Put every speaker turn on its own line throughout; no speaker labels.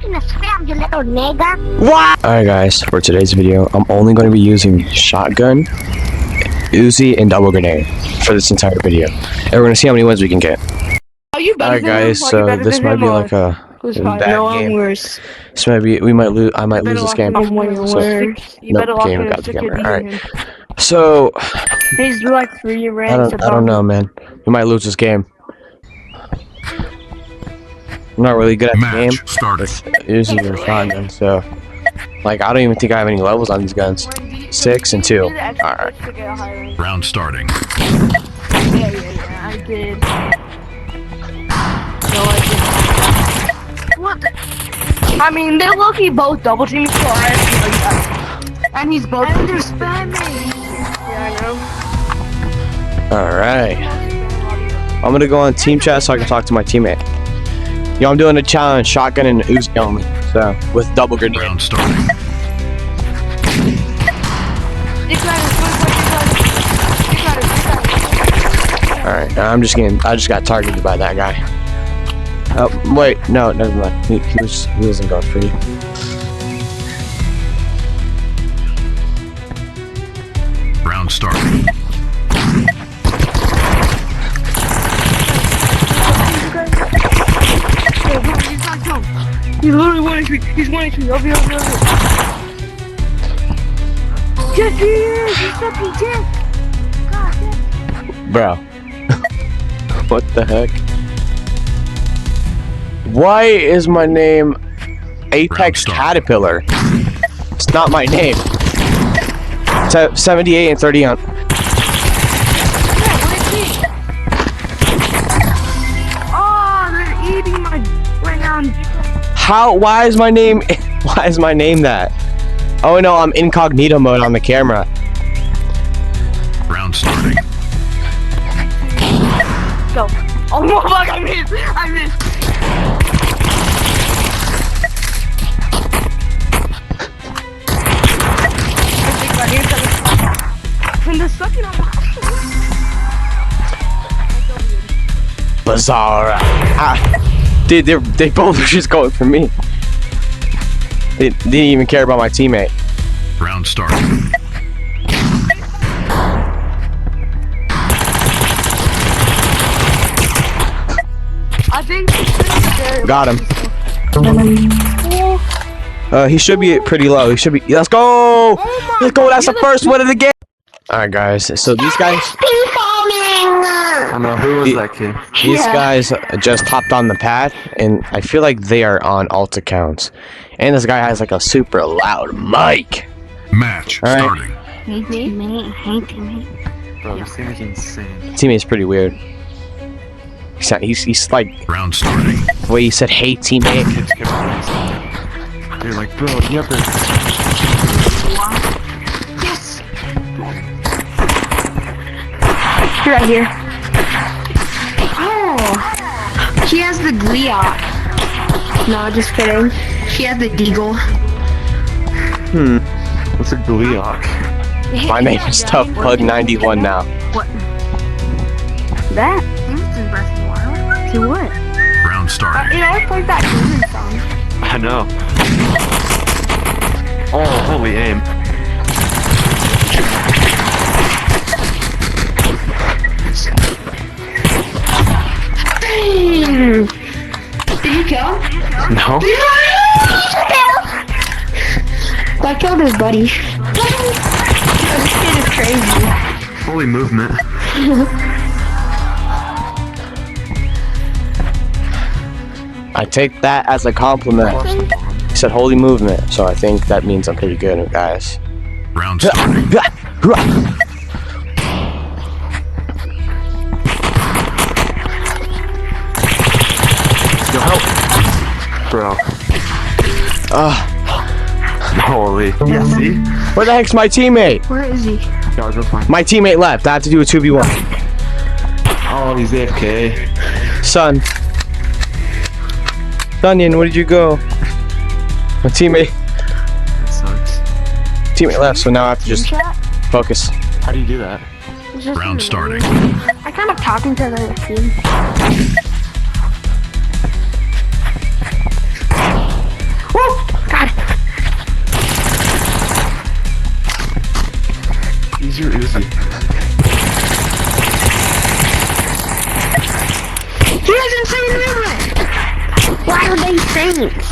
watching the spam, you little nigga.
What? Alright guys, for today's video, I'm only going to be using shotgun, Uzi, and double grenade for this entire video. And we're going to see how many wins we can get. Alright guys, so this might be like a bad game.
Worse.
This might be, I might lose this game.
You better lock
game
in
got the camera. Alright.
him.
So,
Please do like 3 rounds.
I don't know, man. We might lose this game. I'm not really good at the game. It's Uzi or shotgun, so like I don't even think I have any levels on these guns. 6 and 2. Alright.
Round starting.
Yeah, I did. No, I didn't. What the? I mean, they're lucky both double teaming, so I have to like that. And he's both. And they're spamming. Yeah, I know.
Alright. I'm gonna go on team chat so I can talk to my teammate. Yo, I'm doing a challenge, shotgun and Uzi only, so with double grenade.
Round starting.
Alright, I just got targeted by that guy. Oh wait, no, never mind. He wasn't going for you.
Round starting.
He's literally 1 HP. He's 1 HP. Over. Yes, he is. He's fucking dead. God damn.
Bro. What the heck? Why is my name Apex Caterpillar? It's not my name. 78 and 30 on.
Oh, they're eating my right now.
Why is my name that? Oh no, I'm incognito mode on the camera.
Round starting.
Go. Oh no, fuck, I missed. From the second
Bizarre. Dude, they both were just going for me. They didn't even care about my teammate.
Round starting.
I think
Got him. He should be pretty low. He should be. Let's go. Let's go. That's the first win of the game. All right, guys. So these guys.
I don't know, who was that kid?
These guys just hopped on the pad, and I feel like they are on alt accounts. And this guy has like a super loud mic.
Match starting.
Bro, this thing is insane.
Teammate's pretty weird. He's like.
Round starting.
The way he said, "Hey, teammate."
Kids kept doing something. They're like, bro, you have to.
yes. You're right here. Oh, she has the Gliok. No, just kidding. She has the Deagle.
What's a Gliok?
My name is Tough Pug 91 now.
What? That? To what?
Round starting.
You know, I played that Demon song.
I know. Oh, holy aim.
Did you kill him?
No?
I killed his buddy. This kid is crazy.
Holy movement.
I take that as a compliment. He said holy movement, so I think that means I'm pretty good, guys.
Round starting.
Yo, help! Bro. Holy. Yeah, see?
Where the heck's my teammate?
Where is he?
Guys, that's fine.
My teammate left. I have to do a 2v1.
Oh, he's AFK.
Son. Dunyan, where did you go? My teammate
That sucks.
left, so now I have to just focus.
How do you do that?
Round starting.
I kind of talking to the team.
Saints.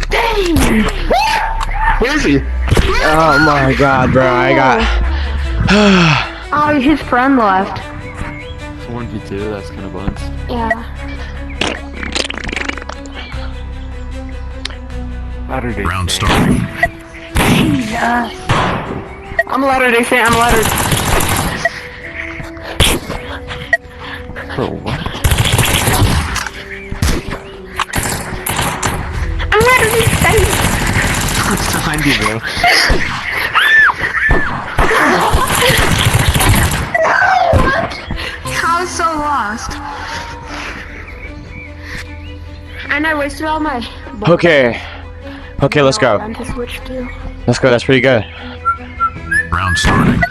Dang!
Where is he?
Oh my god, bro. I got.
Oh, his friend left.
1v2, that's kind of buns.
Yeah.
Latter Day
Round
Saint.
starting.
Jesus. I'm a Latter-day Saint. I'm a Latter.
Oh, what?
I'm a Latter-day Saint.
What's behind you, bro?
I was so lost. And I wasted all my.
Okay. Okay, let's go.
To switch to.
Let's go. That's pretty good.
Round starting.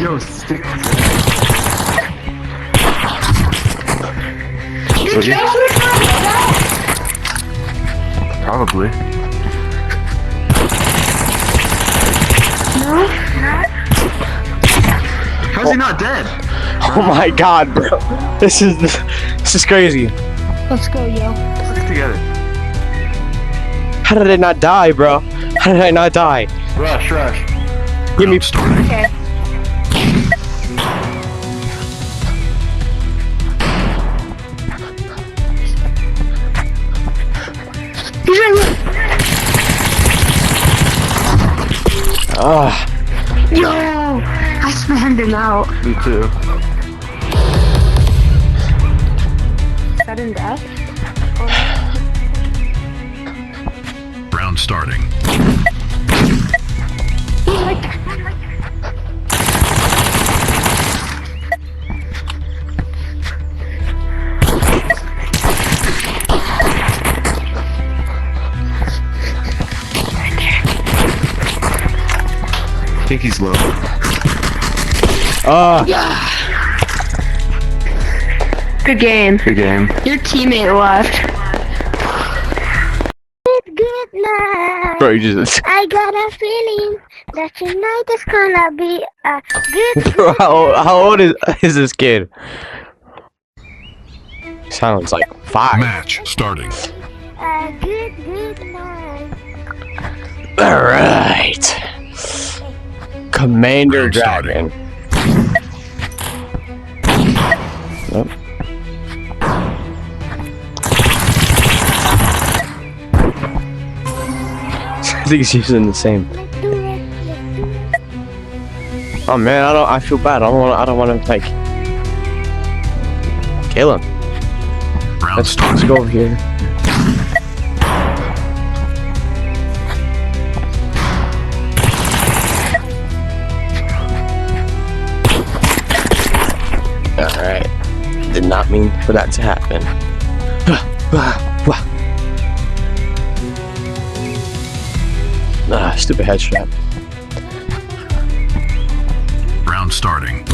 Yo, stick.
Did you switch
Probably.
No.
How's he not dead?
Oh my god, bro. This is crazy.
Let's go, yo.
Stick together.
How did I not die, bro? How did I not die?
Rush, rush.
Give me.
Round starting.
Okay. He's right here.
Ah.
Yo! I spammed him out.
Me too.
Sudden death?
Round starting.
He's right there.
I think he's low.
Ah.
Good game.
Good game.
Your teammate left.
Good night.
Bro, you just.
I got a feeling that tonight is gonna be a good
Bro, how old is this kid? Sounds like 5.
Match starting.
good night.
All right. Commander
Round
Dragon. Nope. I think he's using the same. Oh man, I feel bad. I don't want to like kill him.
Round
Let's
starting.
go over here. Alright. Did not mean for that to happen. Ah, stupid headshot.
Round starting.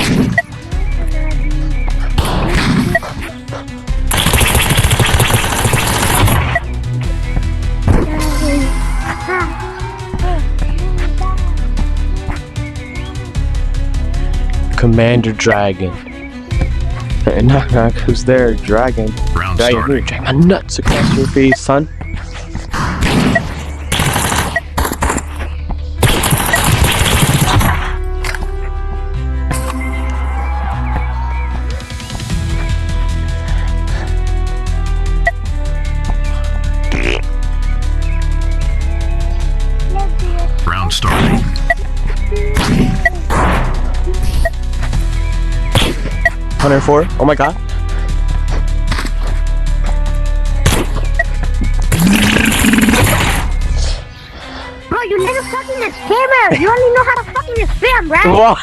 Commander Dragon. Hey, knock knock, who's there? Dragon.
Round
Dragon, who?
starting.
Drag my nuts across your face, son.
Round starting.
104. Oh my god.
Bro, you never fucking a scammer. You only know how to fucking spam, right?
Whoa.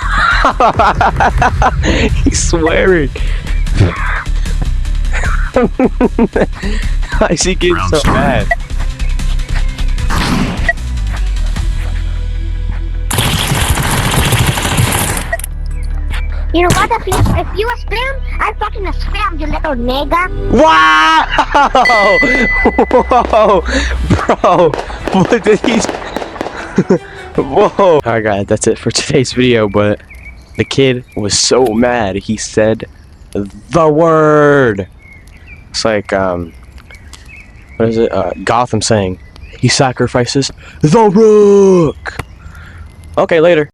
He's swearing. Why is he getting
Round
so
starting.
mad?
You know what? If you a spam, I fucking a spam, you little nigga.
Wow! Whoa! Bro! What did he... Whoa! Alright guys, that's it for today's video, but the kid was so mad. He said the word. It's like, what is it? Gotham saying, he sacrifices the rook. Okay, later.